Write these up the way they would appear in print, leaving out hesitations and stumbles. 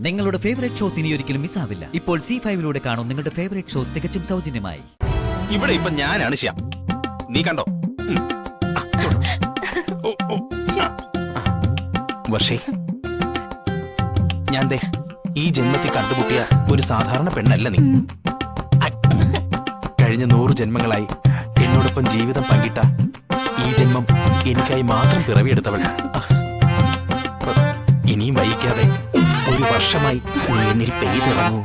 നിങ്ങളുടെ favourite shows ഇനി ഒരിക്കലും മിസ്സാവില്ല. ഇപ്പോൾ C5 കാണും നിങ്ങളുടെ ഫേവറേറ്റ് ഷോസ് തികച്ചും സൗജന്യമായി. ഇവിടെ ഇപ്പൊ ഞാനാണ് ശ്യാം, നീ കണ്ടോ? വർഷേ, ഞാൻ ദേ ഈ ജന്മത്തിൽ കണ്ടുമുട്ടിയ ഒരു സാധാരണ പെണ്ണല്ല നീ. കഴിഞ്ഞ 100 ജന്മങ്ങളായി എന്നോടൊപ്പം ജീവിതം പങ്കിട്ട ഈ ജന്മം എനിക്കായി മാത്രം പിറവിയെടുത്തവൾ. ഇനിയും വൈകിക്കാതെ 1 വർഷമായി നീ എന്നിൽ പെയ്തിറങ്ങൂ.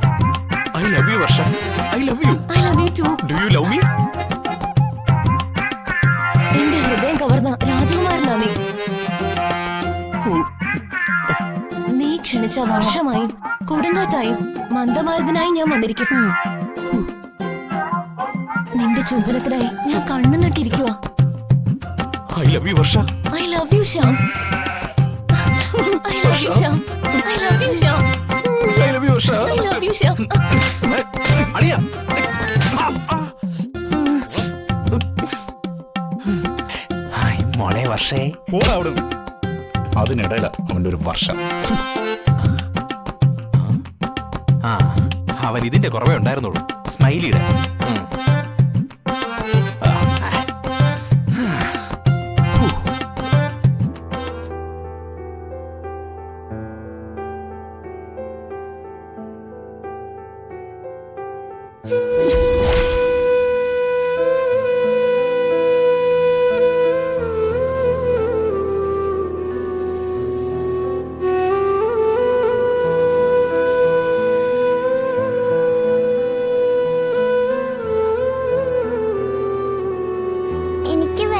I love you Varsha, I love you. I love you too. Do you love me? എന്റെ ഹൃദയം കവർന്ന രാജകുമാരനാ നീ. നീ ക്ഷണിച്ച വർഷമായും കൊടുങ്കാറ്റായും മന്ദമാരുതനായി ഞാൻ വന്നിരിക്കും. നിന്റെ ചുംബനത്തിനായി ഞാൻ കണ്ണു നട്ടിരിക്കുക. I love you Varsha. I love you Shyam. I love you Shyam. I love you Shyam. I love you Varsha. I love you Shyam. അളിയ ഹായ് മോളെ വർഷേ. അതിനിടയില അവന്റെ ഒരു വർഷം. ആ, അവൻ ഇതിന്റെ കുറവേ ഉണ്ടായിരുന്നുള്ളൂ, സ്മൈലിയുടെ.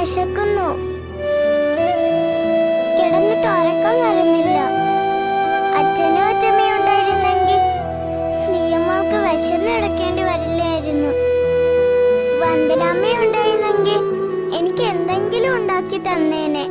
വിശക്കുന്നു, കിടന്നിട്ട് ഉറക്കം വരുന്നില്ല. അച്ഛനും അച്ഛമ്മയും ഉണ്ടായിരുന്നെങ്കിൽ നീയമ്മൾക്ക് വിശന്ന് കിടക്കേണ്ടി വരില്ലായിരുന്നു. വന്ദനാമ്മ ഉണ്ടായിരുന്നെങ്കിൽ എനിക്ക് എന്തെങ്കിലും ഉണ്ടാക്കി തന്നേനെ.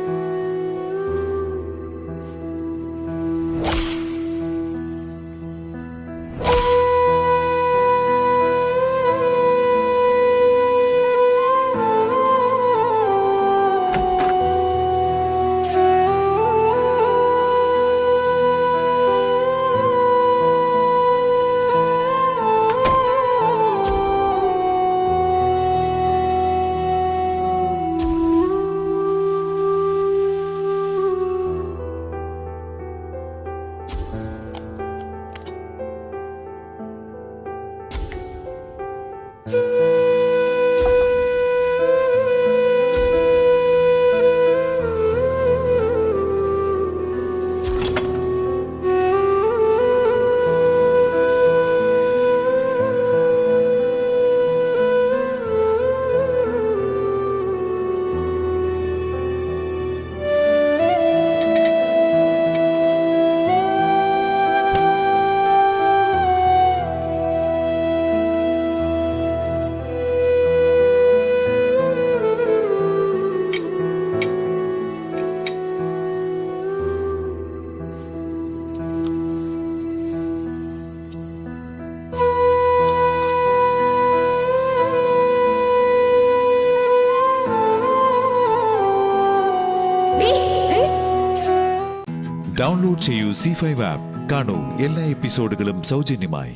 ഡൗൺലോഡ് ചെയ്യൂ C5 ആപ്പ്. കാണൂ എല്ലാ എപ്പിസോഡുകളും സൗജന്യമായി.